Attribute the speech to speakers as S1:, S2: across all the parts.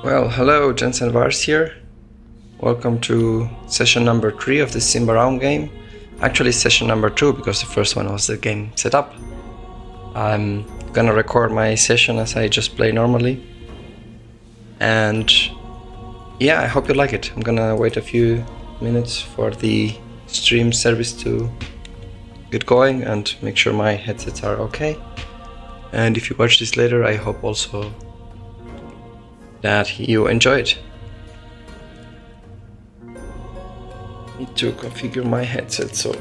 S1: Well, hello, Jensen Vars here. Welcome to session number 3 of the Symbaroum game. Actually, session number 2 because the first one was the game setup. I'm gonna record my session as I just play normally. And yeah, I hope you like it. I'm gonna wait a few minutes for the stream service to get going and make sure my headsets are okay. And if you watch this later, I hope also that you enjoy it. Need to configure my headset so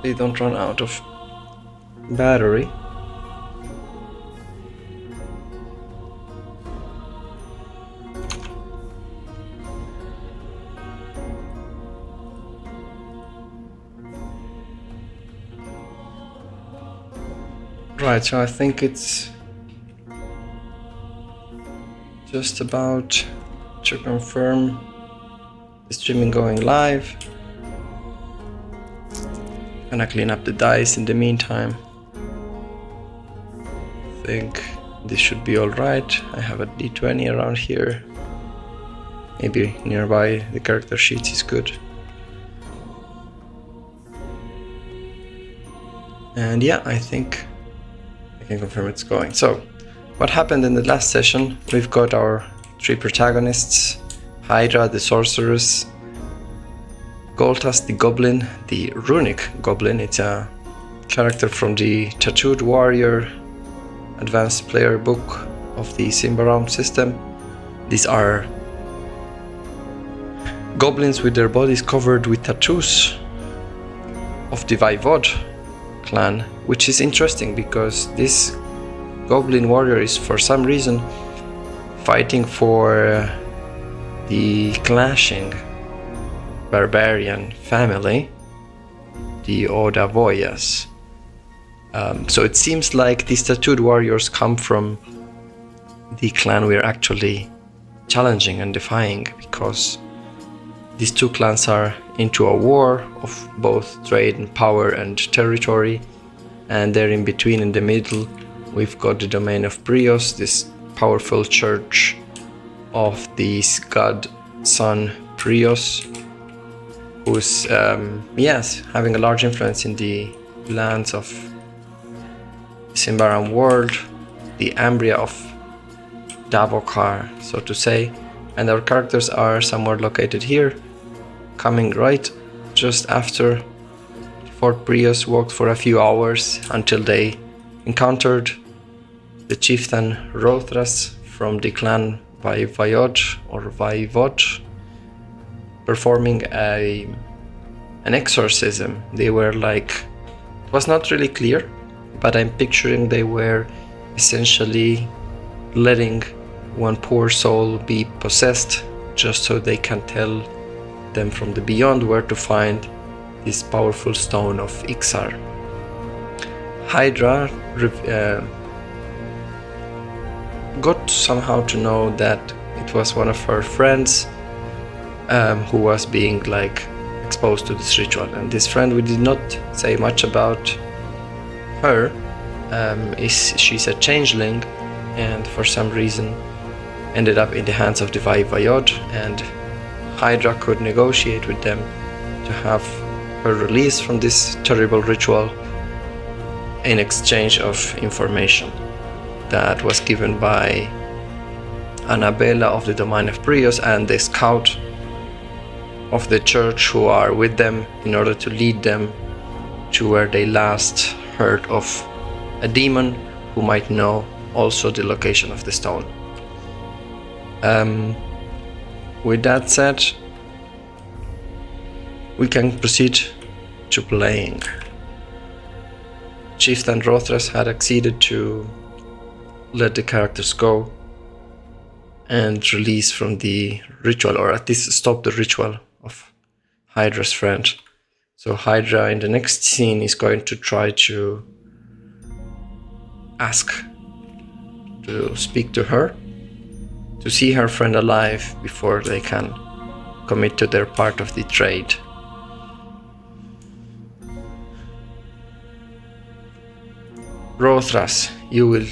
S1: they don't run out of battery. Right, so I think it's just about to confirm the streaming going live. Gonna clean up the dice in the meantime. I think this should be alright. I have a d20 around here. Maybe nearby the character sheets is good. And yeah, I think I can confirm it's going. So, what happened in the last session? We've got our 3 protagonists: Hydra, the sorceress; Goltas, the goblin, the runic goblin. It's a character from the Tattooed Warrior advanced player book of the Symbaroum system. These are goblins with their bodies covered with tattoos of the Vaivod clan, which is interesting because this goblin warrior is for some reason fighting for the clashing barbarian family, the Odavoyas. So it seems like these tattooed warriors come from the clan we're actually challenging and defying, because these two clans are into a war of both trade and power and territory, and they're in between. In the middle we've got the domain of Brios, this powerful church of the god son Brios, who's having a large influence in the lands of Symbaroum world, the Ambria of Davokar, so to say. And our characters are somewhere located here, coming right just after Fort Brios walked for a few hours until they encountered the chieftain Rothras from the clan Vaivod performing an exorcism. They were like, it was not really clear, but I'm picturing they were essentially letting one poor soul be possessed just so they can tell them from the beyond where to find this powerful stone of Ixar. Hydra got somehow to know that it was one of her friends who was being exposed to this ritual, and this friend, we did not say much about her. She's a changeling, and for some reason ended up in the hands of the Vaivod, and Hydra could negotiate with them to have her released from this terrible ritual in exchange of information that was given by Annabella of the domain of Brios and the scout of the church who are with them, in order to lead them to where they last heard of a demon who might know also the location of the stone. With that said, we can proceed to playing. Chieftain Rothras had acceded to let the characters go and release from the ritual, or at least stop the ritual of Hydra's friend. So Hydra in the next scene is going to try to ask to speak to her, to see her friend alive before they can commit to their part of the trade. Rothras, you will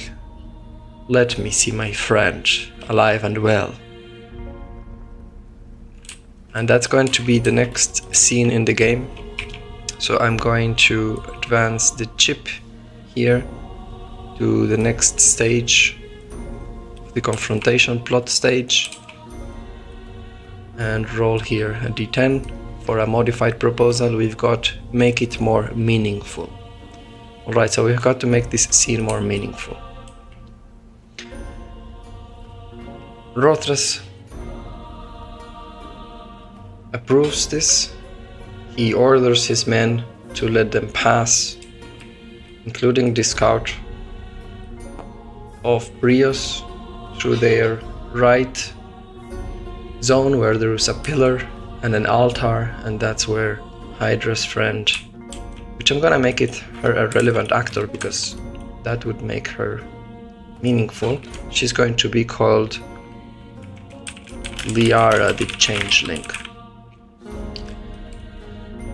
S1: let me see my friend alive and well, And that's going to be the next scene in the game. So I'm going to advance the chip here to the next stage, the confrontation plot stage, and roll here a d10. For a modified proposal, we've got make it more meaningful. Alright, so we've got to make this scene more meaningful. Rothras approves this. He orders his men to let them pass, including the scout of Brios, through their right zone where there is a pillar and an altar, and that's where Hydra's friend, which I'm gonna make it her a relevant actor because that would make her meaningful. She's going to be called Liara the Changeling.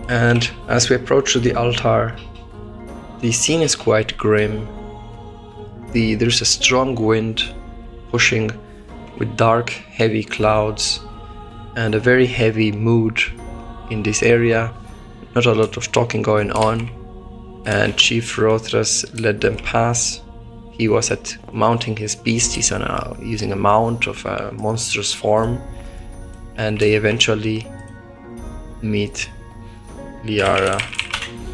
S1: And as we approach to the altar, the scene is quite grim. There's a strong wind pushing with dark, heavy clouds and a very heavy mood in this area. Not a lot of talking going on, and Chief Rothras let them pass. He was mounting his beast. He's using a mount of a monstrous form, and they eventually meet Liara,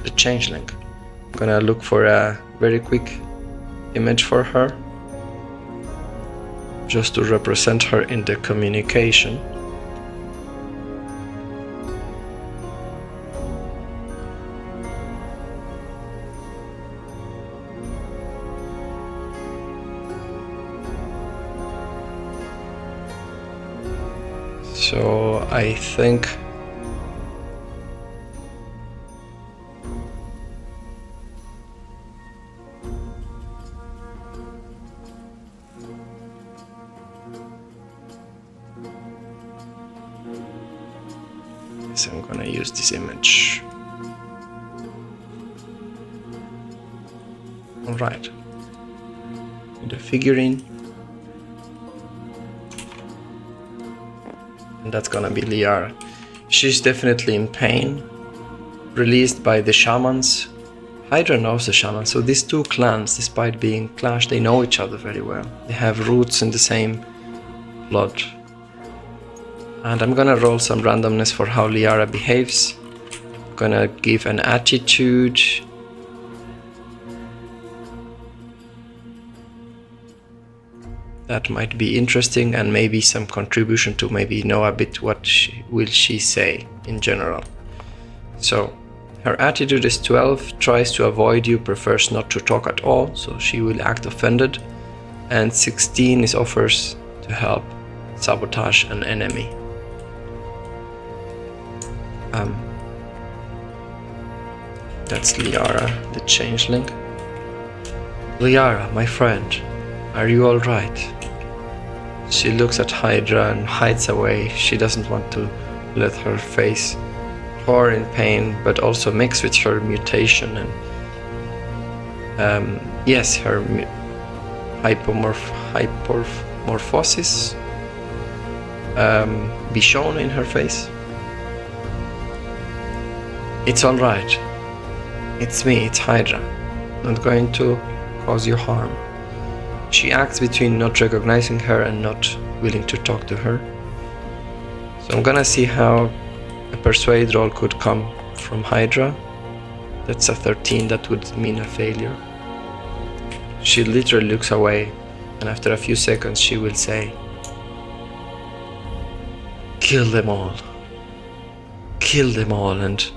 S1: the Changeling. I'm gonna look for a very quick image for her, just to represent her in the communication. So I think I'm gonna use this image. Alright. The figurine. And that's gonna be Liara. She's definitely in pain. Released by the shamans. Hydra knows the shamans, so these two clans, despite being clashed, they know each other very well. They have roots in the same blood. And I'm gonna roll some randomness for how Liara behaves. I'm gonna give an attitude. That might be interesting, and maybe some contribution to maybe know a bit what will she say in general. So her attitude is 12, tries to avoid you, prefers not to talk at all, so she will act offended. And 16 is offers to help sabotage an enemy. That's Liara, the Changeling. Liara, my friend, are you alright? She looks at Hydra and hides away. She doesn't want to let her face tore in pain, but also mix with her mutation and yes, her hypomorphosis be shown in her face. It's alright. It's me, it's Hydra. Not going to cause you harm. She acts between not recognizing her and not willing to talk to her. So I'm gonna see how a persuade roll could come from Hydra. That's a 13, that would mean a failure. She literally looks away, and after a few seconds she will say, "Kill them all. Kill them all, and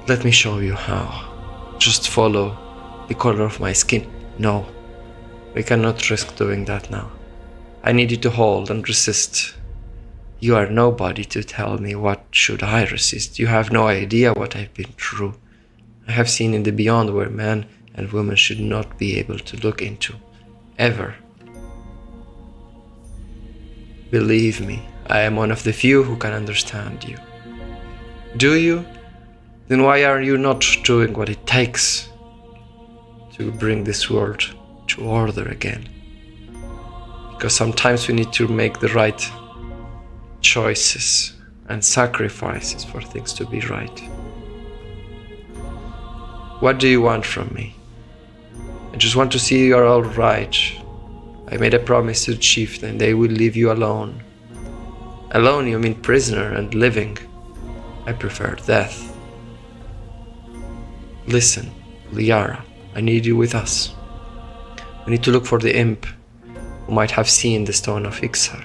S1: let me show you how. Just follow the color of my skin." No, we cannot risk doing that now. I need you to hold and resist. You are nobody to tell me what should I resist. You have no idea what I've been through. I have seen in the beyond where man and woman should not be able to look into. Ever. Believe me, I am one of the few who can understand you. Do you? Then why are you not doing what it takes to bring this world to order again? Because sometimes we need to make the right choices. and sacrifices for things to be right. What do you want from me? I just want to see you're all right. I made a promise to the chieftain, they will leave you alone. Alone, you mean prisoner and living. I prefer death. Listen, Liara, I need you with us. We need to look for the imp who might have seen the stone of Ixar.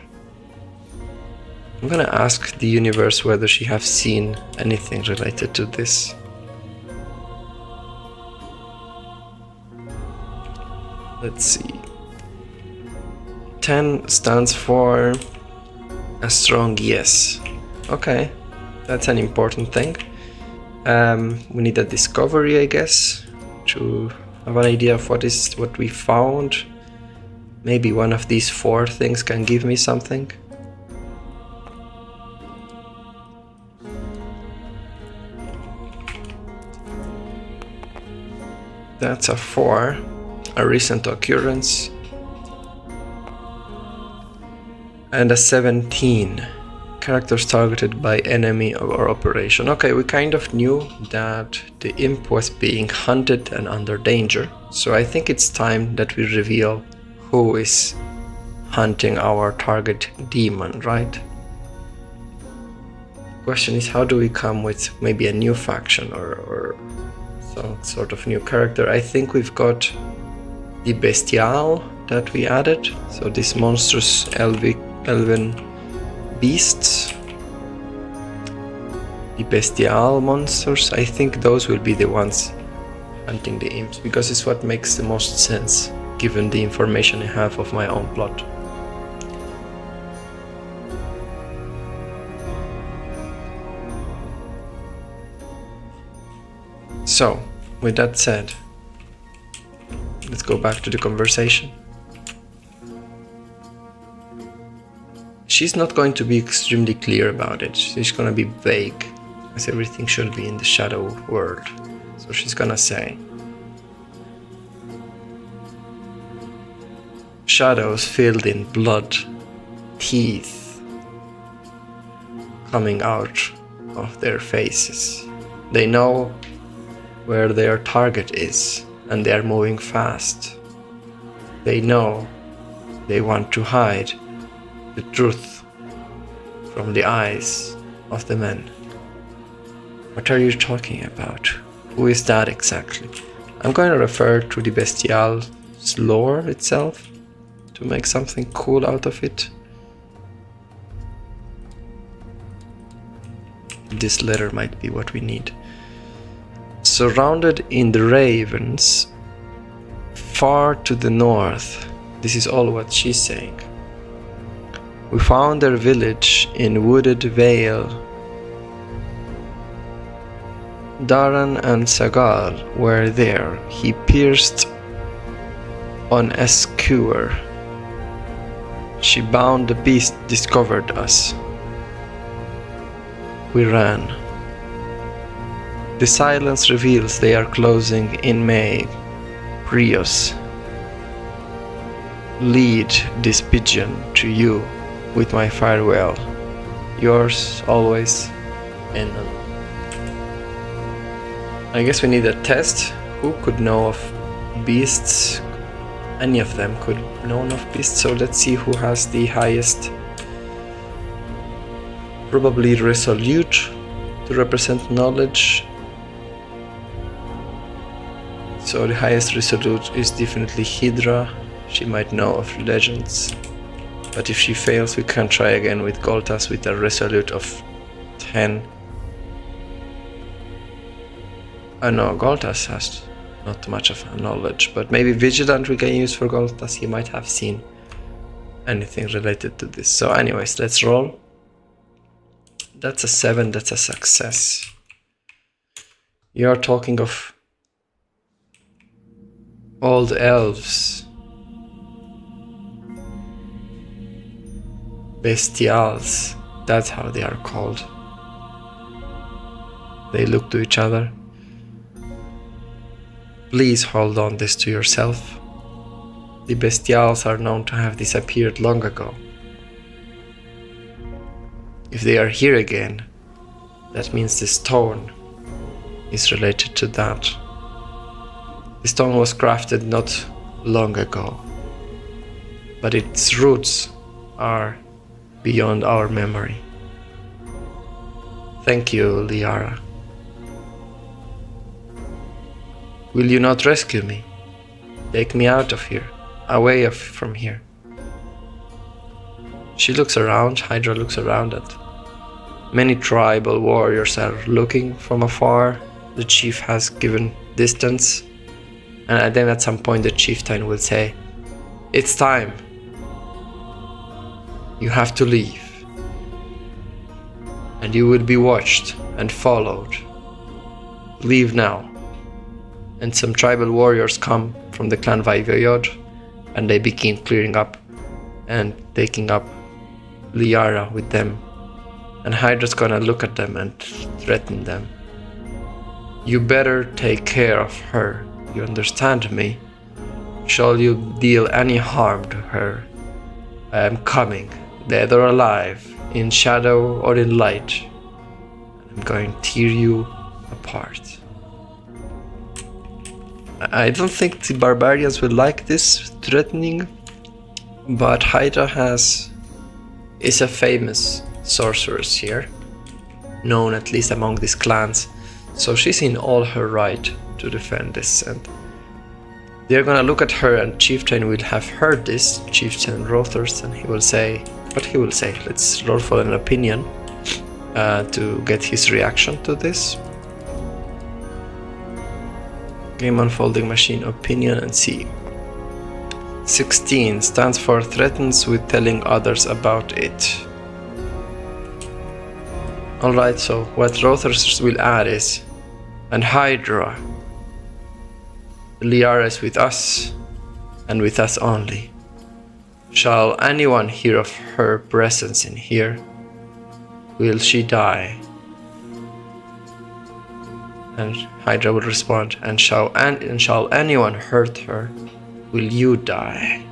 S1: I'm gonna ask the universe whether she has seen anything related to this. Let's see. 10 stands for a strong yes. Okay, that's an important thing. We need a discovery, I guess, to have an idea of what we found. Maybe one of these 4 things can give me something. That's a 4, a recent occurrence, and a 17, characters targeted by enemy or operation. Okay, we kind of knew that the imp was being hunted and under danger, so I think it's time that we reveal who is hunting our target demon, right? Question is, how do we come with maybe a new faction or some sort of new character? I think we've got the Bestial that we added, so these monstrous elven beasts, the Bestial monsters. I think those will be the ones hunting the imps, because it's what makes the most sense given the information I have of my own plot. So, with that said, let's go back to the conversation. She's not going to be extremely clear about it. She's going to be vague, as everything should be in the shadow world. So she's going to say, shadows filled in blood, teeth coming out of their faces. They know where their target is, and they are moving fast. They know they want to hide the truth from the eyes of the men. What are you talking about? Who is that exactly? I'm going to refer to the Bestial's lore itself to make something cool out of it. This letter might be what we need. Surrounded in the ravens, far to the north. This is all what she's saying. We found their village in wooded vale. Daran and Sagal were there. He pierced on a skewer. She bound the beast, discovered us. We ran. The silence reveals they are closing in May. Rios, lead this pigeon to you with my farewell. Yours always, Enon. I guess we need a test. Who could know of beasts? Any of them could know of beasts, so let's see who has the highest. Probably resolute to represent knowledge. So the highest resolute is definitely Hydra. She might know of legends. But if she fails, we can try again with Goltas with a resolute of 10. Oh no, Goltas has not much of a knowledge, but maybe Vigilant we can use for Goltas. He might have seen anything related to this. So anyways, let's roll. That's a 7, that's a success. You are talking of old elves, Bestials, that's how they are called. They look to each other. Please hold on this to yourself. The Bestials are known to have disappeared long ago. If they are here again, that means the stone is related to that. The stone was crafted not long ago, but its roots are beyond our memory. Thank you, Liara. Will you not rescue me? Take me out of here, away from here. She looks around, Hydra looks around, and many tribal warriors are looking from afar. The chief has given distance, and then at some point the chieftain will say, "It's time. You have to leave. And you will be watched and followed. Leave now." And some tribal warriors come from the clan Vaivayod, and they begin clearing up and taking up Liara with them. And Hydra's gonna look at them and threaten them. "You better take care of her, you understand me? Shall you deal any harm to her, I am coming, dead or alive, in shadow or in light. I'm going to tear you apart." I don't think the barbarians will like this threatening, but Hydra is a famous sorceress here, known at least among these clans, so she's in all her right to defend this. And they're gonna look at her, and Chieftain will have heard this, Chieftain Rothers, and he will say what he will say. Let's roll for an opinion to get his reaction to this. Game unfolding machine opinion and see. 16 stands for threatens with telling others about it. Alright, so what Rothers will add is, and Hydra, Liara is with us, and with us only. Shall anyone hear of her presence in here, will she die? And Hydra will respond, and shall anyone hurt her, will you die?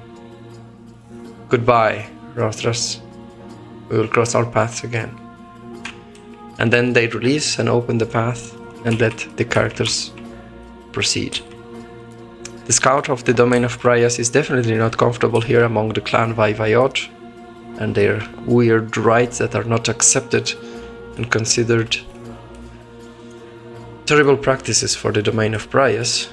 S1: Goodbye, Rothras. We will cross our paths again. And then they release and open the path and let the characters proceed. The scout of the domain of Brias is definitely not comfortable here among the clan Vaivayod and their weird rites that are not accepted and considered terrible practices for the domain of Brias.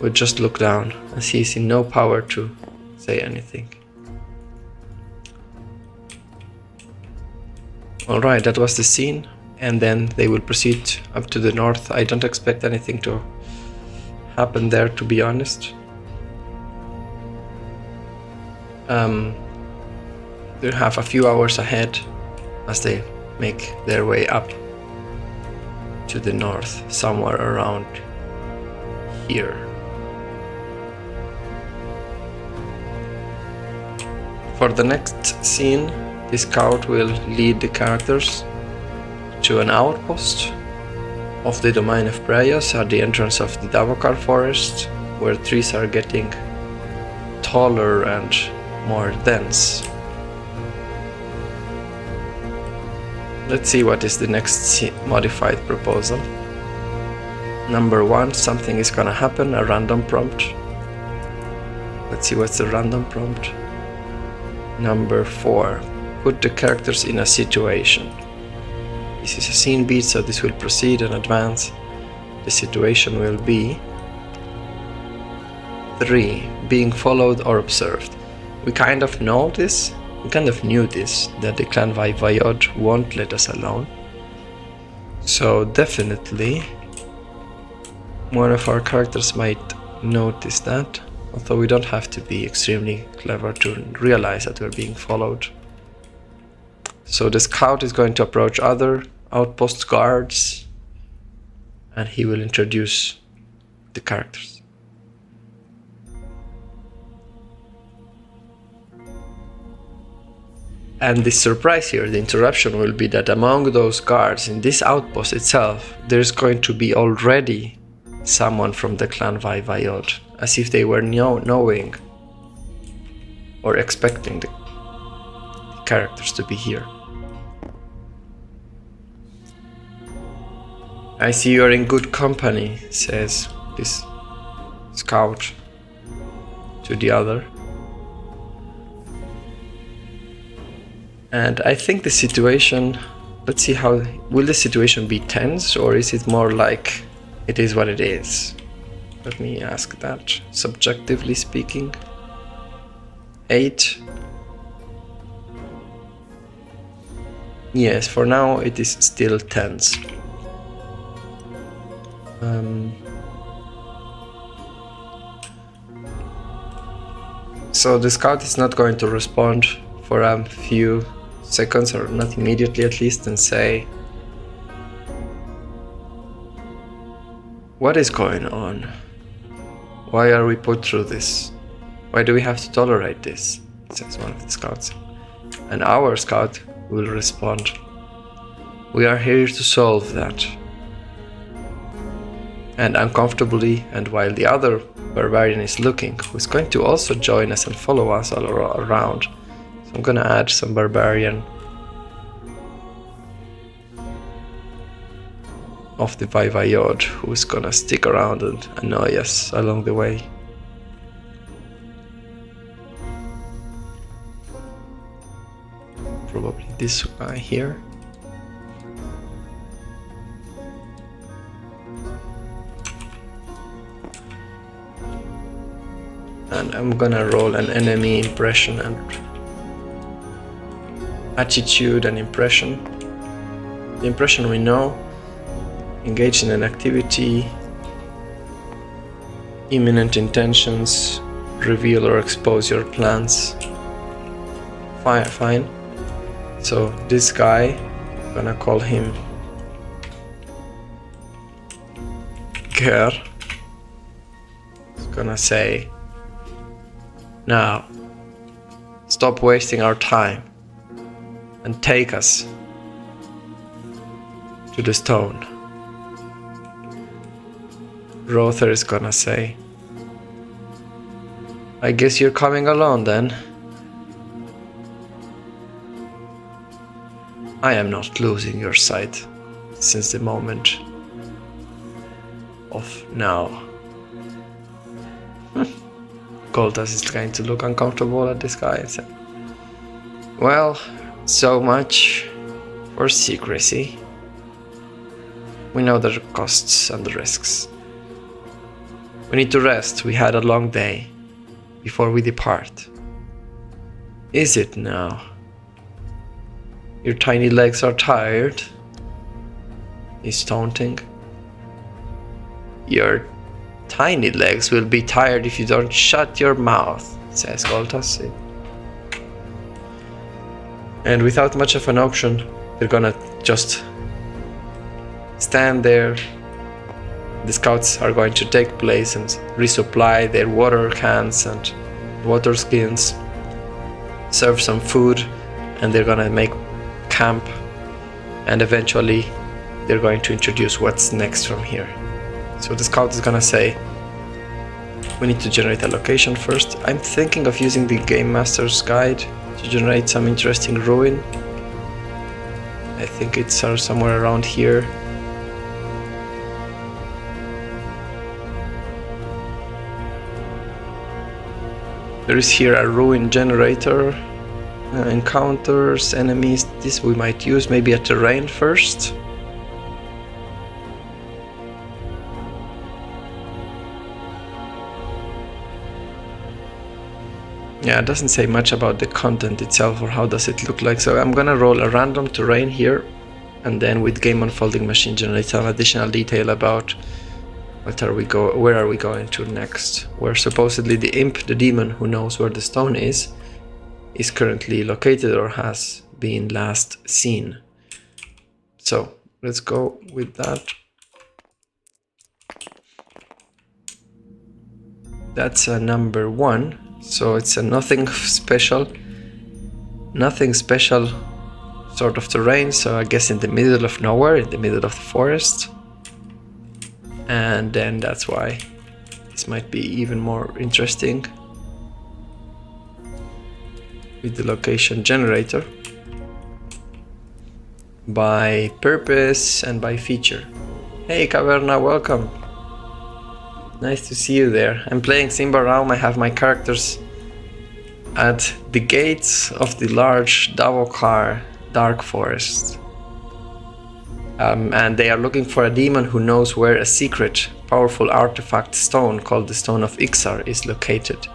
S1: Would just look down, as he is in no power to say anything. Alright, that was the scene, and then they will proceed up to the north. I don't expect anything to happen there, to be honest. They'll have a few hours ahead as they make their way up to the north, somewhere around here. For the next scene, the scout will lead the characters to an outpost of the domain of Brias at the entrance of the Davokar forest, where trees are getting taller and more dense. Let's see what is the next modified proposal. Number 1, something is gonna happen, a random prompt. Let's see what's the random prompt. Number 4, put the characters in a situation. This is a scene beat, so this will proceed and advance. The situation will be 3, being followed or observed. We kind of know this. We kind of knew this, that the clan Vaivayod won't let us alone. So definitely one of our characters might notice that, although we don't have to be extremely clever to realize that we're being followed. So the scout is going to approach other outpost guards, and he will introduce the characters. And the surprise here, the interruption, will be that among those guards in this outpost itself, there's going to be already someone from the clan Vaivayod, as if they were knowing or expecting the characters to be here. I see you're in good company, says this scout to the other. And I think the situation, let's see how, will the situation be tense or is it more like it is what it is? Let me ask that, subjectively speaking. 8. Yes, for now it is still tense. So the scout is not going to respond for a few seconds, or not immediately at least, and say, what is going on? Why are we put through this? Why do we have to tolerate this? Says one of the scouts. And our scout will respond, we are here to solve that. And uncomfortably, and while the other barbarian is looking, who's going to also join us and follow us all around. So I'm gonna add some barbarian of the Vaivayod, who's gonna stick around and annoy us along the way. Probably this guy here. And I'm gonna roll an enemy impression and attitude and impression. The impression we know, engage in an activity, imminent intentions, reveal or expose your plans. Fine. So this guy, I'm gonna call him Ger. He's gonna say, now, stop wasting our time and take us to the stone. Rother is gonna say, I guess you're coming alone then. I am not losing your sight since the moment of now. Goldas is going to look uncomfortable at this guy and say, well, so much for secrecy. We know the costs and the risks. We need to rest. We had a long day before we depart. Is it now? Your tiny legs are tired? He's taunting. Your tiny legs will be tired if you don't shut your mouth, says Goldas. And without much of an option, they're gonna just stand there. The scouts are going to take place and resupply their water cans and water skins, serve some food, and they're gonna make camp, and eventually they're going to introduce what's next from here. So the scout is gonna say, we need to generate a location first. I'm thinking of using the Game Master's Guide to generate some interesting ruin. I think it's somewhere around here. There is here a ruin generator, encounters, enemies. This we might use, maybe a terrain first. Yeah, it doesn't say much about the content itself or how does it look like. So I'm gonna roll a random terrain here, and then with Game Unfolding Machine generate some additional detail about where are we going to next. Where supposedly the imp, the demon who knows where the stone is currently located or has been last seen. So let's go with that. That's a number 1. So it's a nothing special sort of terrain, so I guess in the middle of nowhere, in the middle of the forest. And then that's why this might be even more interesting with the location generator by purpose and by feature. Hey Caverna, welcome. Nice to see you there. I'm playing Symbaroum. I have my characters at the gates of the large Davokar dark forest. And they are looking for a demon who knows where a secret, powerful artifact stone called the Stone of Ixar is located.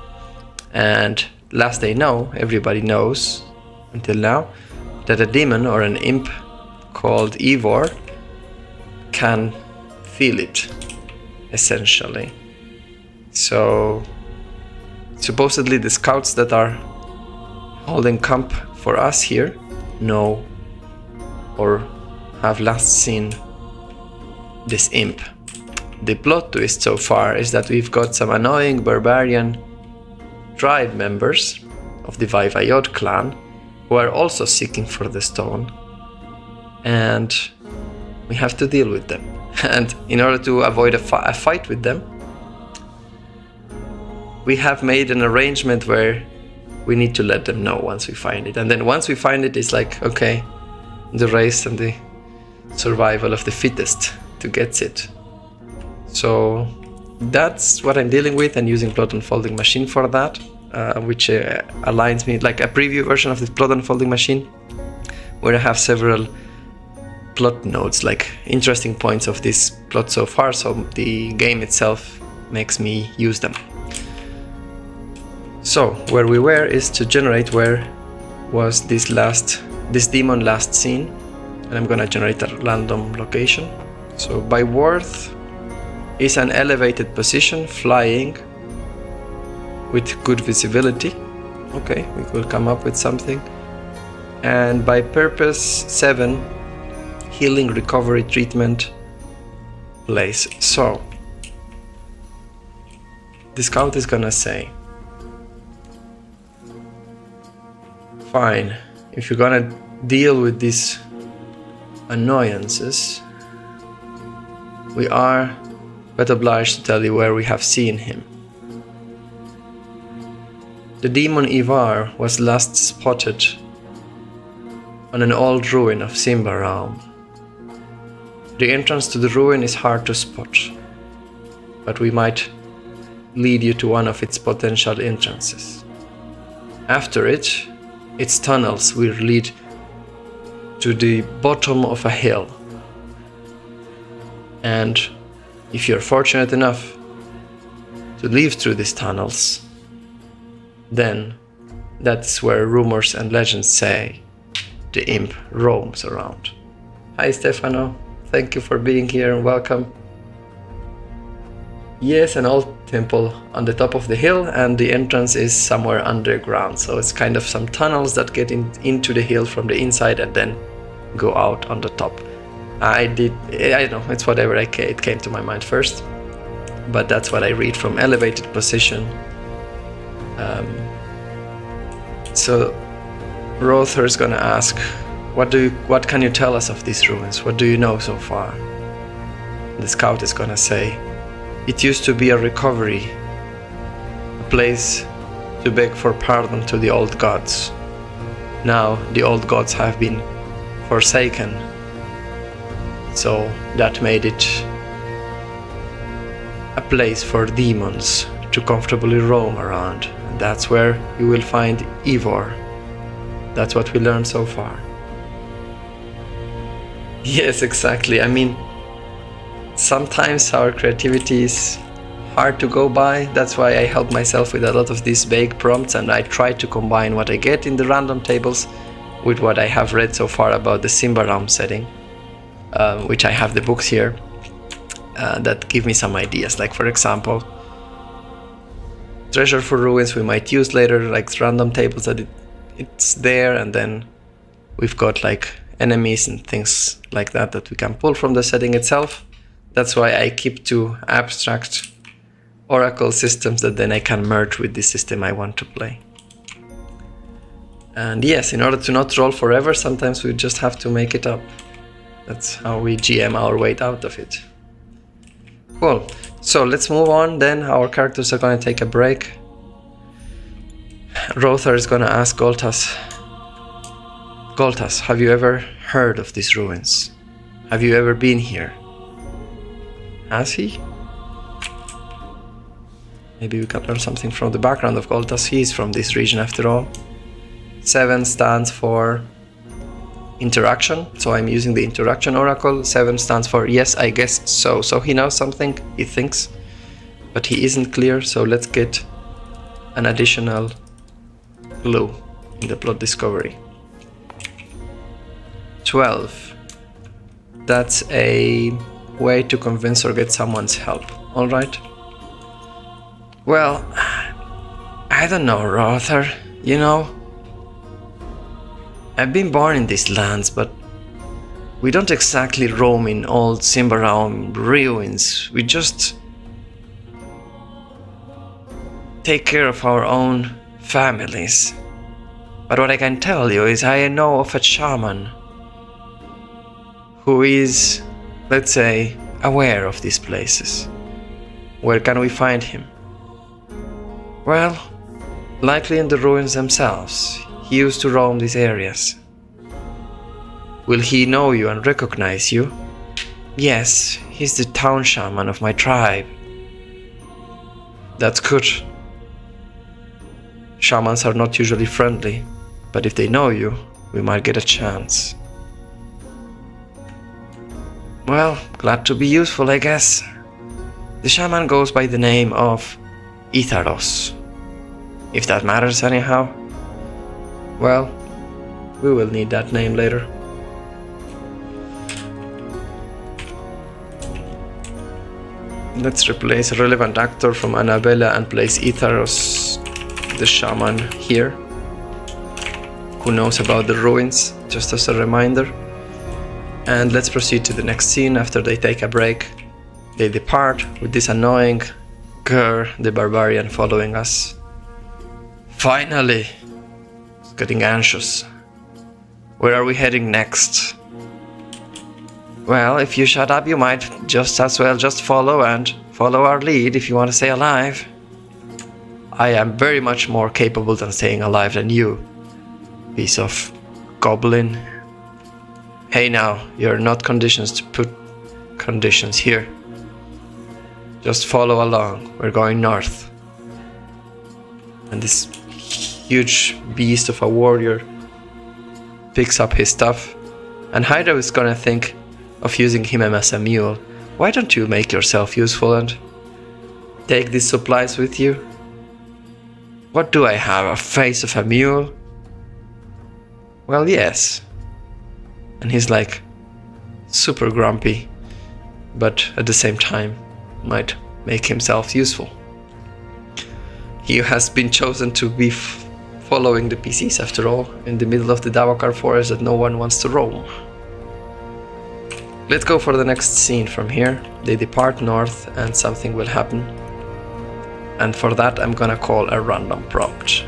S1: And last they know, everybody knows, until now, that a demon or an imp called Ivor can feel it, essentially. So supposedly the scouts that are holding camp for us here know or have last seen this imp. The plot twist so far is that we've got some annoying barbarian tribe members of the Vaivayod clan who are also seeking for the stone, and we have to deal with them. And in order to avoid a fight with them, we have made an arrangement where we need to let them know once we find it. And then once we find it, it's like, okay, the race and the survival of the fittest to get it. So that's what I'm dealing with, and using plot unfolding machine for that, which aligns me like a preview version of the plot unfolding machine, where I have several plot nodes, like interesting points of this plot so far, so the game itself makes me use them. So where we were is to generate where was this demon last seen, and I'm gonna generate a random location. So by worth is an elevated position, flying with good visibility. Okay, we will come up with something. And by purpose 7, healing, recovery, treatment place. So the scout is gonna say, fine, if you're gonna deal with these annoyances, we are but obliged to tell you where we have seen him. The demon Ivar was last spotted on an old ruin of Symbaroum. The entrance to the ruin is hard to spot, but we might lead you to one of its potential entrances. After it, its tunnels will lead to the bottom of a hill. And if you're fortunate enough to live through these tunnels, then that's where rumors and legends say the imp roams around. Hi Stefano, thank you for being here and welcome. Yes, an old temple on the top of the hill, and the entrance is somewhere underground, so it's kind of some tunnels that get into the hill from the inside and then go out on the top. I don't know, it's whatever it came to my mind first, but that's what I read from elevated position. So Rother is gonna ask, what can you tell us of these ruins? What do you know so far? The scout is gonna say, it used to be a recovery, a place to beg for pardon to the old gods. Now the old gods have been forsaken, so that made it a place for demons to comfortably roam around. And that's where you will find Ivor. That's what we learned so far. Yes, exactly. I mean, sometimes our creativity is hard to go by. That's why I help myself with a lot of these vague prompts, and I try to combine what I get in the random tables with what I have read so far about the Symbaroum setting, which I have the books here that give me some ideas. Like, for example, treasure for ruins we might use later, like random tables that it's there, and then we've got like enemies and things like that we can pull from the setting itself. That's why I keep to abstract oracle systems that then I can merge with the system I want to play. And yes, in order to not roll forever, sometimes we just have to make it up. That's how we GM our way out of it. Cool. So let's move on then. Our characters are going to take a break. Rother is going to ask Goltas, have you ever heard of these ruins? Have you ever been here? Has he? Maybe we can learn something from the background of Goltas. He is from this region after all. 7 stands for interaction, so I'm using the interaction oracle. 7 stands for yes, I guess so. So he knows something, he thinks, but he isn't clear, so let's get an additional clue in the plot discovery. 12. That's a way to convince or get someone's help. Alright. Well, I don't know, Rother. You know, I've been born in these lands, but we don't exactly roam in old Symbaroum ruins. We just take care of our own families. But what I can tell you is I know of a shaman who is, let's say, aware of these places. Where can we find him? Well, likely in the ruins themselves. He used to roam these areas. Will he know you and recognize you? Yes, he's the town shaman of my tribe. That's good. Shamans are not usually friendly, but if they know you, we might get a chance. Well, glad to be useful, I guess. The shaman goes by the name of Itharos. If that matters anyhow. Well, we will need that name later. Let's replace a relevant actor from Annabella and place Itharos, the shaman, here, who knows about the ruins, just as a reminder. And let's proceed to the next scene. After they take a break, they depart with this annoying Gur, the barbarian, following us. Finally! It's getting anxious. Where are we heading next? Well, if you shut up, you might just as well just follow our lead if you want to stay alive. I am very much more capable than staying alive than you, piece of goblin. Hey now, you're not conditioned to put conditions here. Just follow along, we're going north. And this huge beast of a warrior picks up his stuff, and Hydra is gonna think of using him as a mule. Why don't you make yourself useful and take these supplies with you? What do I have, a face of a mule? Well, yes. And he's like super grumpy, but at the same time might make himself useful. He has been chosen to be following the PCs after all, in the middle of the Davokar forest that no one wants to roam. Let's go for the next scene from here. They depart north and something will happen. And for that I'm gonna call a random prompt.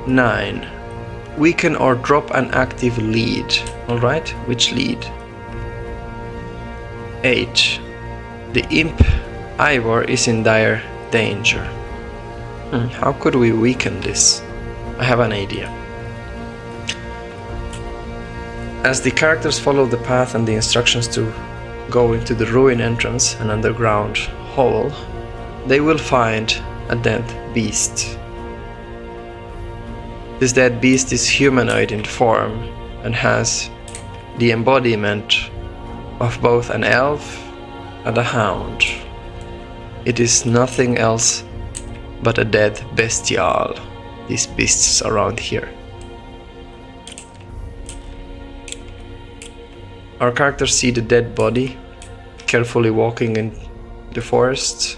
S1: 9. Weaken or drop an active lead. Alright, which lead? 8. The imp Ivor is in dire danger. How could we weaken this? I have an idea. As the characters follow the path and the instructions to go into the ruin entrance, an underground hole, they will find a dead beast. This dead beast is humanoid in form and has the embodiment of both an elf and a hound. It is nothing else but a dead bestial, these beasts around here. Our characters see the dead body, carefully walking in the forest.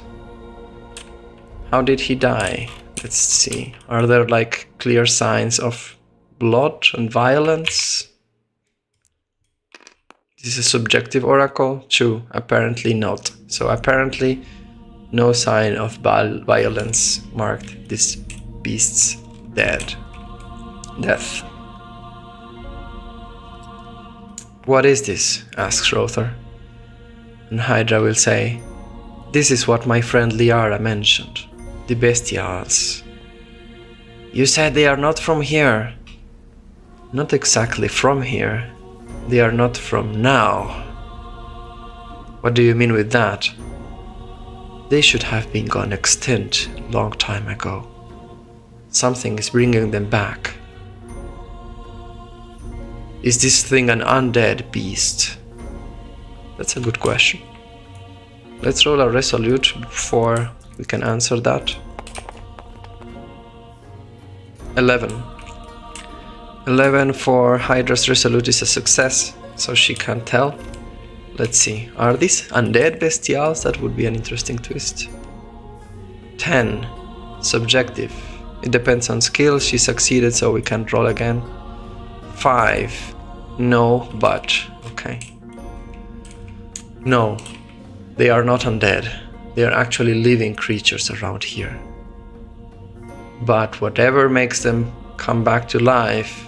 S1: How did he die? Let's see. Are there like clear signs of blood and violence? This is a subjective oracle? True, apparently not. So apparently no sign of violence marked this beast's death. What is this? Asks Rother. And Hydra will say, this is what my friend Liara mentioned. The bestials. You said they are not from here. Not exactly from here. They are not from now. What do you mean with that? They should have been gone extinct long time ago. Something is bringing them back. Is this thing an undead beast? That's a good question. Let's roll a resolute before we can answer that. 11. 11 for Hydra's resolute is a success, so she can't tell. Let's see, are these undead bestials? That would be an interesting twist. 10. Subjective. It depends on skill. She succeeded, so we can't roll again. 5. No, but. Okay. No, they are not undead. They are actually living creatures around here. But whatever makes them come back to life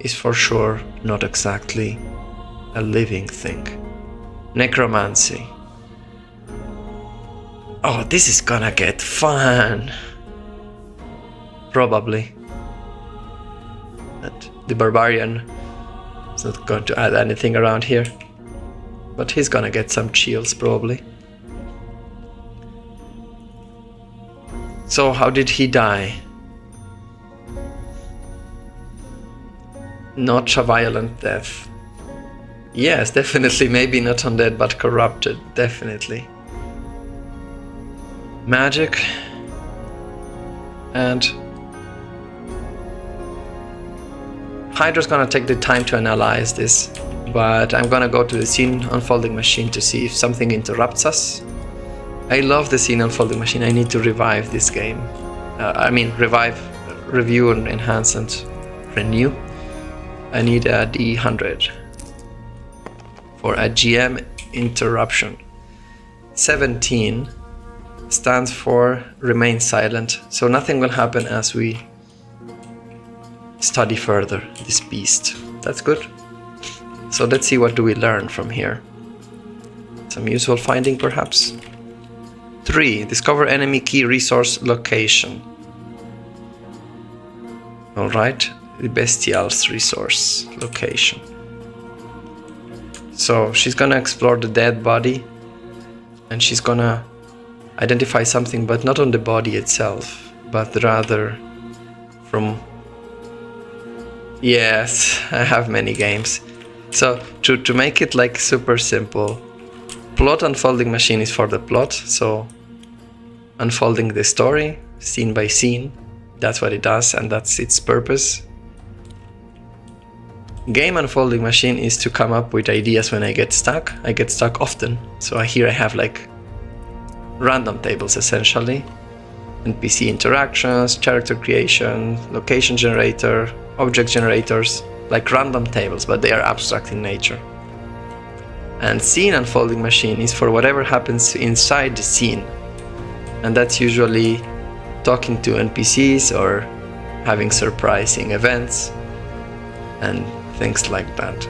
S1: is for sure not exactly a living thing. Necromancy. Oh, this is gonna get fun. Probably. But the barbarian is not going to add anything around here. But he's gonna get some chills probably. So how did he die? Not a violent death. Yes, definitely, maybe not undead, but corrupted, definitely. Magic. And Hydra's gonna take the time to analyze this, but I'm gonna go to the scene unfolding machine to see if something interrupts us. I love the scene unfolding machine. I need to revive this game. Revive, review, and enhance and renew. I need a D100 for a GM interruption. 17 stands for remain silent, so nothing will happen as we study further this beast. That's good. So let's see, what do we learn from here? Some useful finding perhaps. 3. Discover enemy key resource location. Alright, the bestial's resource location. So she's gonna explore the dead body and she's gonna identify something, but not on the body itself, but rather from... Yes, I have many games. So to make it like super simple, plot unfolding machine is for the plot, so unfolding the story scene by scene, that's what it does and that's its purpose. Game unfolding machine is to come up with ideas when I get stuck. I get stuck often, so here I have like random tables essentially, NPC interactions, character creation, location generator, object generators, like random tables, but they are abstract in nature. And scene unfolding machine is for whatever happens inside the scene, and that's usually talking to NPCs or having surprising events and things like that.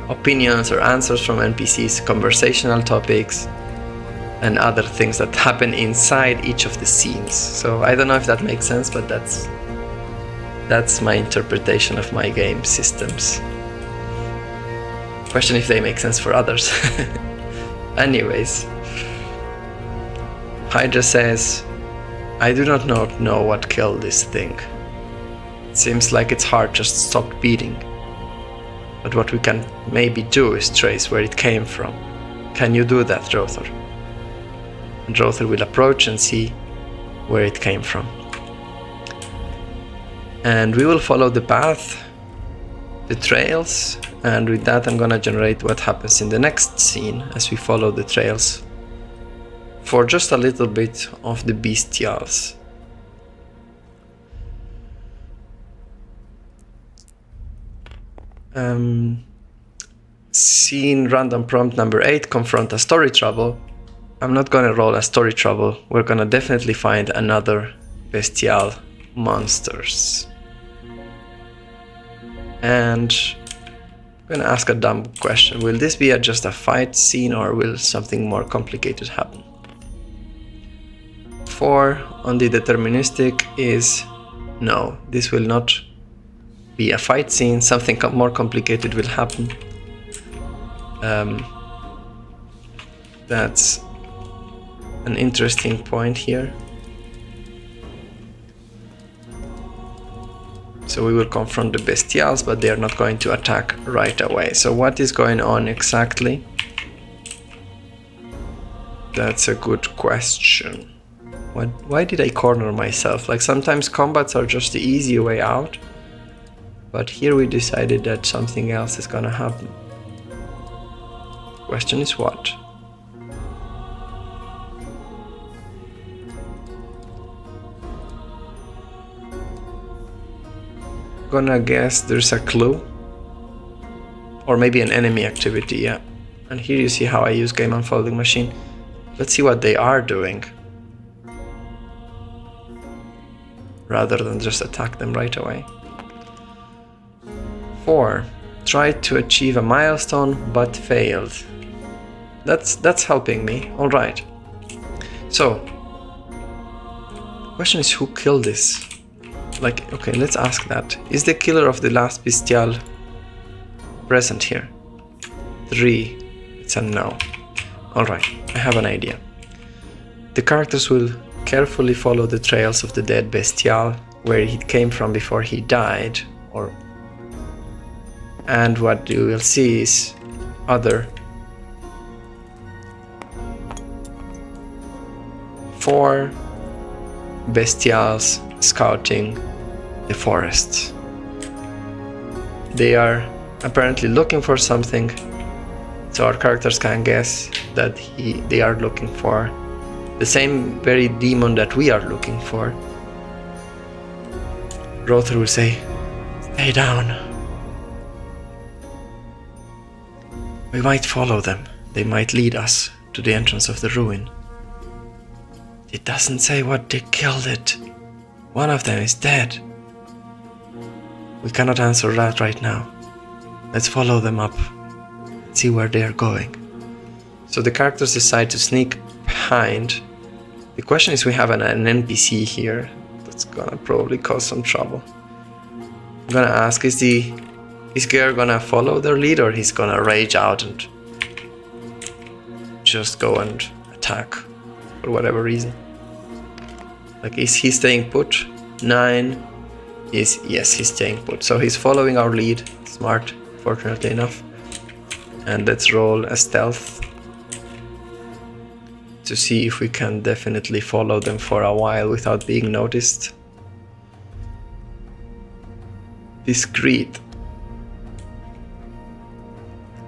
S1: Opinions or answers from NPCs, conversational topics, and other things that happen inside each of the scenes. So I don't know if that makes sense, but that's my interpretation of my game systems. Question if they make sense for others. Anyways, Hydra says, I do not know what killed this thing. It seems like its heart just stopped beating. But what we can maybe do is trace where it came from. Can you do that, Rother? And Rother will approach and see where it came from. And we will follow the path, the trails, and with that I'm gonna generate what happens in the next scene as we follow the trails for just a little bit of the bestials. Scene random prompt number 8, confront a story trouble. I'm not gonna roll a story trouble. We're gonna definitely find another bestial monsters. And I'm gonna ask a dumb question. Will this be just a fight scene or will something more complicated happen? 4 on the deterministic is no, this will not be a fight scene, something more complicated will happen. That's an interesting point here. So we will confront the bestials, but they are not going to attack right away. So what is going on exactly? That's a good question. Why did I corner myself? Like, sometimes combats are just the easy way out, but here we decided that something else is gonna happen. Question is what? Gonna guess there's a clue, or maybe an enemy activity. Yeah, and here you see how I use Game Unfolding Machine. Let's see what they are doing, rather than just attack them right away. 4. Tried to achieve a milestone but failed. That's helping me. All right. So, the question is, who killed this? Like, okay, let's ask that. Is the killer of the last bestial present here? 3. It's a no. Alright, I have an idea. The characters will carefully follow the trails of the dead bestial, where he came from before he died, and what you will see is other 4 bestials scouting the forest. They are apparently looking for something, so our characters can guess that they are looking for the same very demon that we are looking for. Rother will say, "Stay down. We might follow them. They might lead us to the entrance of the ruin." It doesn't say what they killed it. One of them is dead. We cannot answer that right now. Let's follow them up and see where they are going. So the characters decide to sneak behind. The question is, we have an NPC here that's gonna probably cause some trouble. I'm gonna ask, is Ger gonna follow their lead, or he's gonna rage out and just go and attack for whatever reason? Like, is he staying put? 9 is yes, he's staying put. So he's following our lead. Smart, fortunately enough. And let's roll a stealth to see if we can definitely follow them for a while without being noticed. Discreet.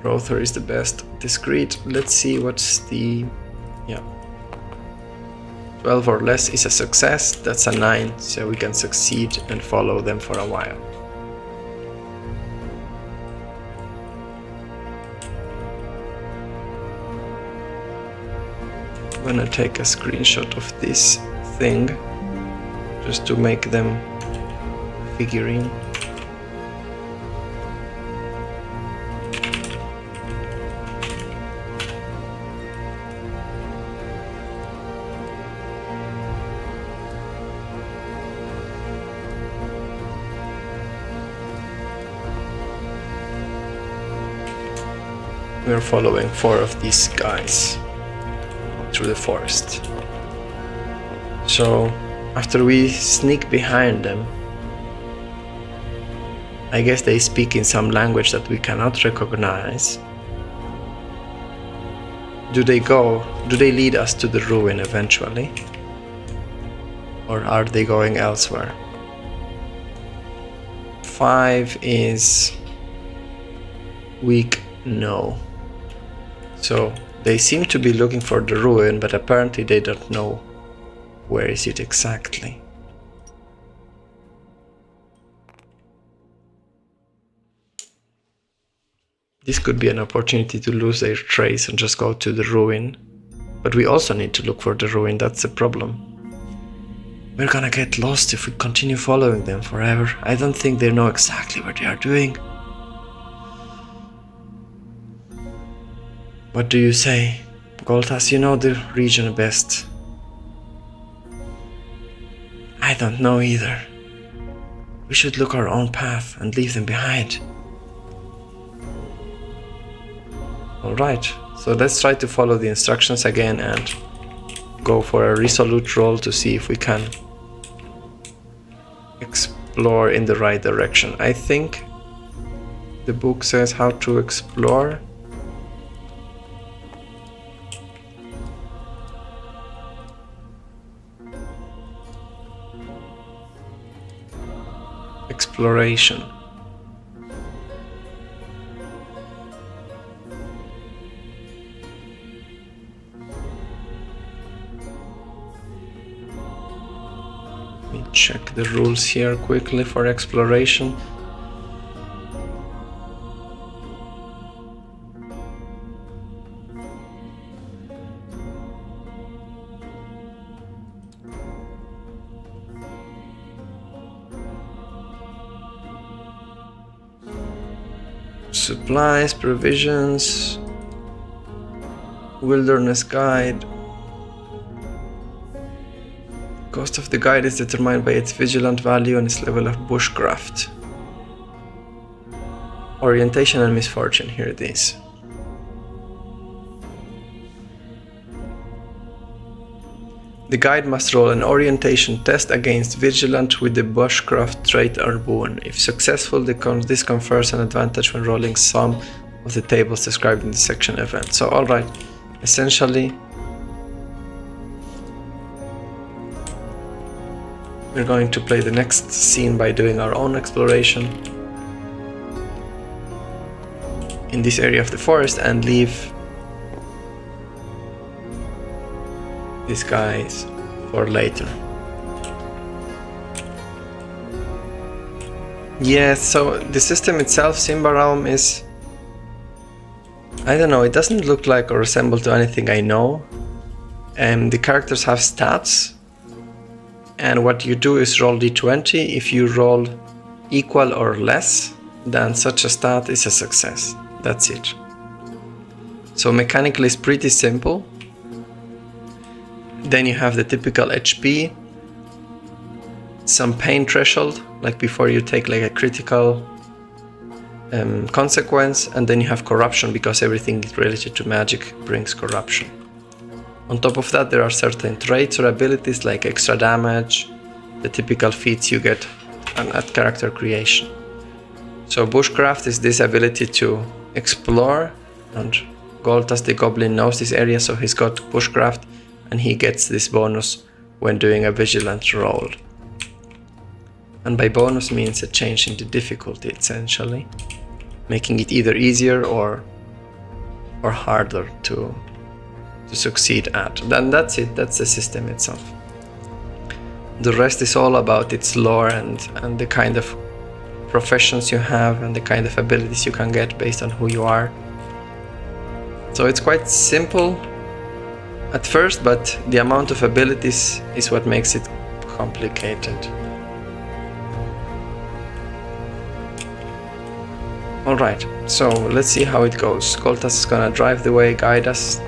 S1: Rother is the best. Discreet. Let's see what's the... yeah. 12 or less is a success. That's a 9, so we can succeed and follow them for a while. I'm gonna take a screenshot of this thing just to make them figurine. We are following 4 of these guys through the forest. So after we sneak behind them, I guess they speak in some language that we cannot recognize. Do they lead us to the ruin eventually? Or are they going elsewhere? 5 is weak, no. So they seem to be looking for the ruin, but apparently they don't know where is it exactly. This could be an opportunity to lose their trace and just go to the ruin. But we also need to look for the ruin, that's the problem. We're gonna get lost if we continue following them forever. I don't think they know exactly what they are doing. What do you say? Goltas, you know the region best. I don't know either. We should look our own path and leave them behind. Alright, so let's try to follow the instructions again and go for a resolute roll to see if we can explore in the right direction. I think the book says how to explore. Exploration. Let me check the rules here quickly for exploration. Supplies, provisions, wilderness guide. Cost of the guide is determined by its vigilant value and its level of bushcraft. Orientation and misfortune, here it is. The guide must roll an orientation test against vigilant with the bushcraft trait or boon. If successful, this confers an advantage when rolling some of the tables described in the section event. So alright, essentially we're going to play the next scene by doing our own exploration in this area of the forest and leave these guys for later. Yes, so the system itself, Symbaroum, is, I don't know, it doesn't look like or resemble to anything I know. The characters have stats, and what you do is roll d20. If you roll equal or less, then such a stat is a success. That's it. So mechanically it's pretty simple. Then you have the typical HP, some pain threshold, like before you take like a critical consequence, and then you have corruption because everything related to magic brings corruption. On top of that, there are certain traits or abilities like extra damage, the typical feats you get at character creation. So bushcraft is this ability to explore, and Goltas the Goblin knows this area, so he's got bushcraft, and he gets this bonus when doing a vigilant roll. And by bonus means a change in the difficulty, essentially, making it either easier or harder to succeed at. Then that's it, that's the system itself. The rest is all about its lore and the kind of professions you have and the kind of abilities you can get based on who you are. So it's quite simple at first, but the amount of abilities is what makes it complicated. Alright, so let's see how it goes. Goltas is gonna drive the way, guide us.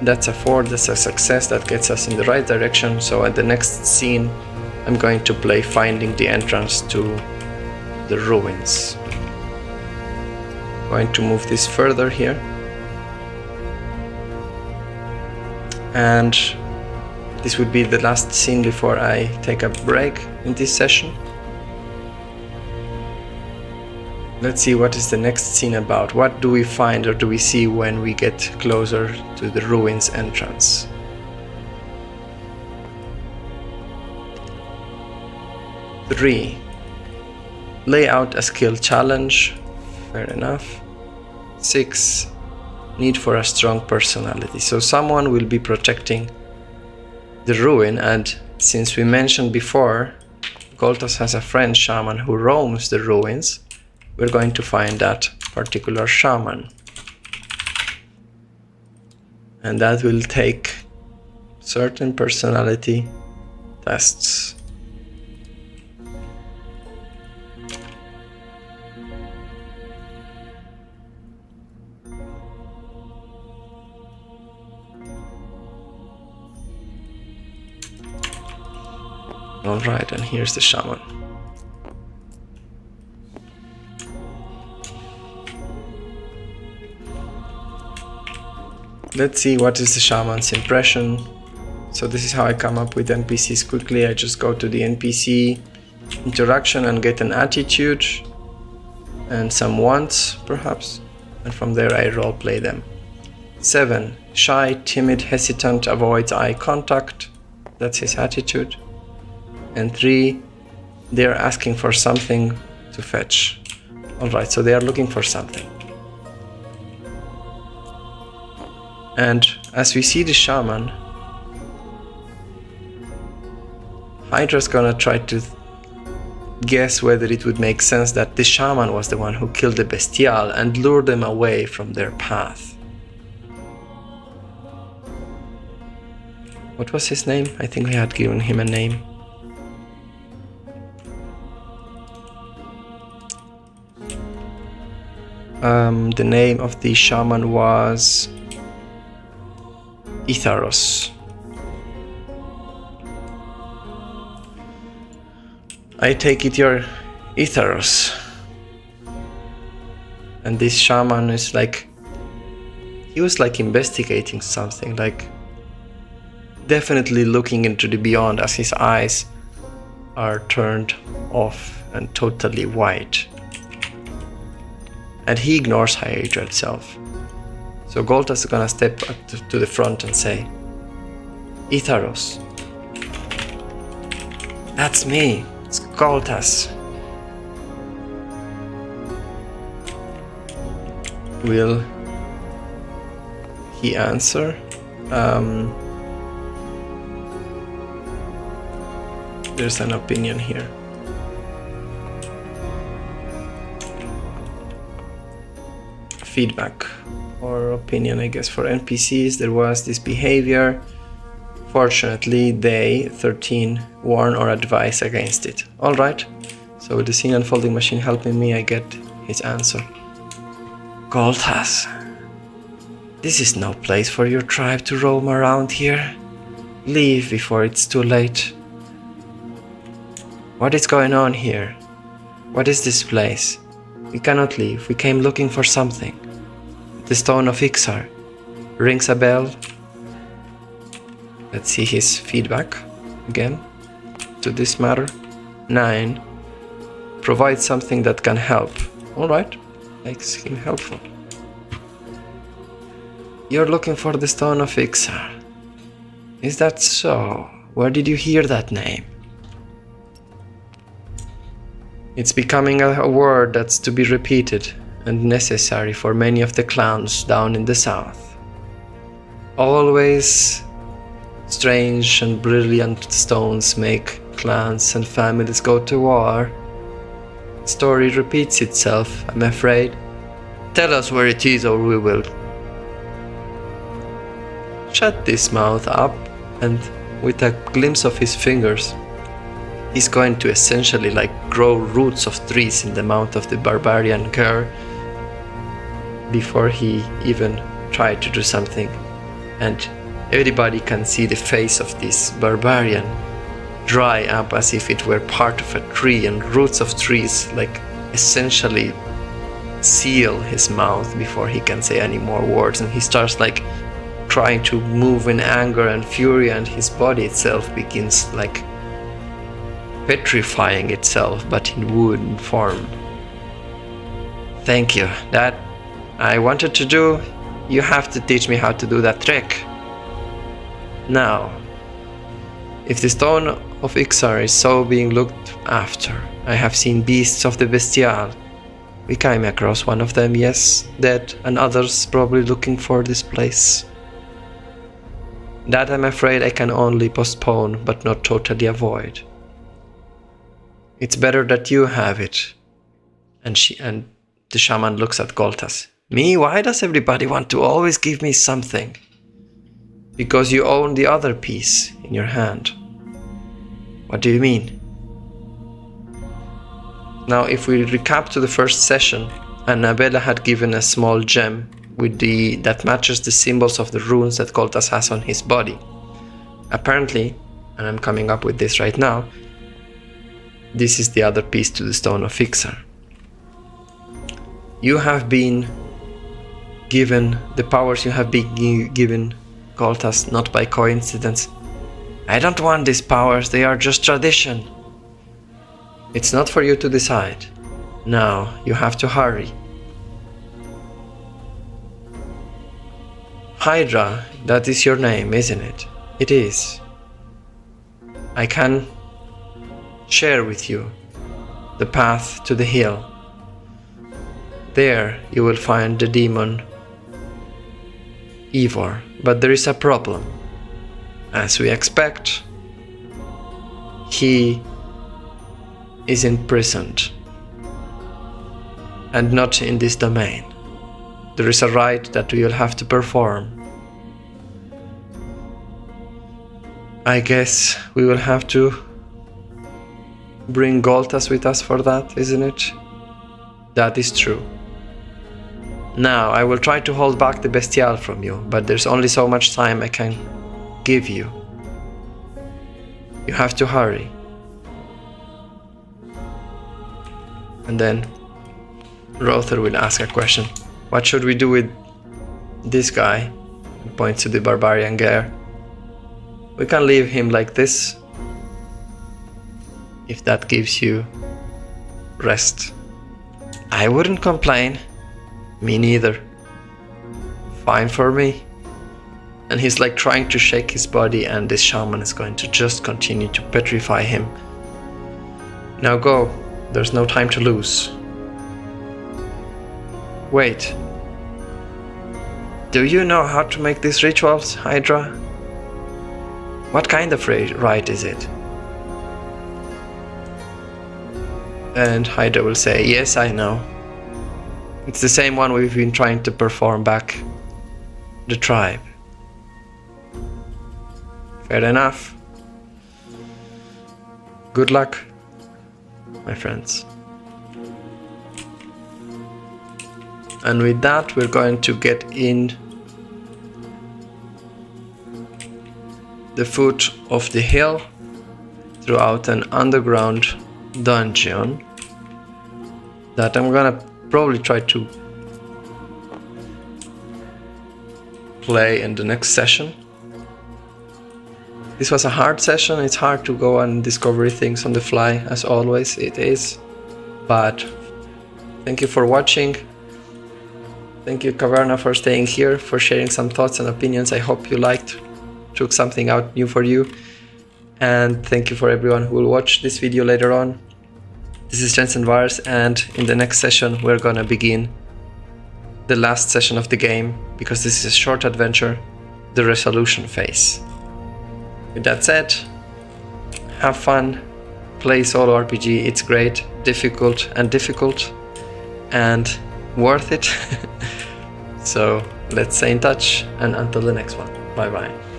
S1: That's a 4, that's a success, that gets us in the right direction. So at the next scene, I'm going to play finding the entrance to the ruins. I'm going to move this further here. And this would be the last scene before I take a break in this session. Let's see what is the next scene about. What do we find or do we see when we get closer to the ruins entrance? Three. Lay out a skill challenge. Fair enough. 6. Need for a strong personality. So someone will be protecting the ruin, and since we mentioned before, Goltas has a friend shaman who roams the ruins, we're going to find that particular shaman. And that will take certain personality tests. Alright, and here's the shaman. let's see what is the shaman's impression. So this is how I come up with NPCs quickly. I just go to the NPC interaction and get an attitude and some wants perhaps, and from there I roleplay them. 7. Shy, timid, hesitant, avoids eye contact. That's his attitude. And 3. They're asking for something to fetch. Alright, so they are looking for something. And as we see the shaman, Hydra's gonna try to guess whether it would make sense that the shaman was the one who killed the bestial and lured them away from their path. What was his name? I think we had given him a name. The name of the shaman was Itharos. I take it you're Itharos. And this shaman is like, he was like investigating something, like definitely looking into the beyond as his eyes are turned off and totally white. And he ignores Hydra itself. So Goltas is gonna step up to the front and say, Itharos. That's me, it's Goltas. Will he answer? There's an opinion here. Feedback or opinion, I guess, for NPCs. There was this behavior. Fortunately, they, 13, warn or advise against it. Alright, so with the scene unfolding machine helping me, I get his answer. Goltas, this is no place for your tribe to roam around here. Leave before it's too late. What is going on here? What is this place? We cannot leave. We came looking for something. The Stone of Ixar. Rings a bell. Let's see his feedback again to this matter. 9. Provide something that can help. Alright. Makes him helpful. You're looking for the Stone of Ixar. Is that so? Where did you hear that name? It's becoming a word that's to be repeated and necessary for many of the clans down in the south. Always strange and brilliant stones make clans and families go to war. The story repeats itself, I'm afraid. Tell us where it is or we will shut this mouth up, and with a glimpse of his fingers, he's going to essentially like grow roots of trees in the mouth of the barbarian girl before he even tried to do something. And everybody can see the face of this barbarian dry up as if it were part of a tree, and roots of trees like essentially seal his mouth before he can say any more words, and he starts like trying to move in anger and fury, and his body itself begins like petrifying itself, but in wooden form. Thank you. That I wanted to do. You have to teach me how to do that trick. Now, if the Stone of Ixar is so being looked after, I have seen beasts of the bestial. We came across one of them, yes, dead, and others probably looking for this place. That I'm afraid I can only postpone, but not totally avoid. It's better that you have it. And the shaman looks at Goltas. Me? Why does everybody want to always give me something? Because you own the other piece in your hand. What do you mean? Now, if we recap to the first session, Annabella had given a small gem with that matches the symbols of the runes that Goltas has on his body. Apparently, and I'm coming up with this right now, this is the other piece to the Stone of Ixar. You have been given the powers you have been given, Goltas, not by coincidence. I don't want these powers, they are just tradition. It's not for you to decide. Now, you have to hurry. Hydra, that is your name, isn't it? It is. I can share with you the path to the hill. There you will find the demon Ivor, but there is a problem. As we expect, he is imprisoned, and not in this domain. There is a rite that we will have to perform. I guess we will have to bring Goltas with us for that, isn't it? That is true. Now, I will try to hold back the Bestial from you, but there's only so much time I can give you. You have to hurry. And then Rother will ask a question. What should we do with this guy? He points to the barbarian gear. We can leave him like this, if that gives you rest. I wouldn't complain. Me neither. Fine for me. And he's like trying to shake his body, and this shaman is going to just continue to petrify him. Now go. There's no time to lose. Wait. Do you know how to make these rituals, Hydra? What kind of rite is it? And Hydra will say, yes, I know. It's the same one we've been trying to perform back the tribe. Fair enough. Good luck, my friends. And with that, we're going to get in the foot of the hill throughout an underground dungeon that I'm gonna probably try to play in the next session. This was a hard session. It's hard to go and discover things on the fly, as always it is, but thank you for watching. Thank you, Caverna, for staying here, for sharing some thoughts and opinions. I hope you liked, took something out new for you, and thank you for everyone who will watch this video later on. This is Jensen Vars, and in the next session we're gonna begin the last session of the game, because this is a short adventure, the resolution phase. With that said, have fun, play solo RPG, it's great, difficult, and worth it. So let's stay in touch, and until the next one, bye bye.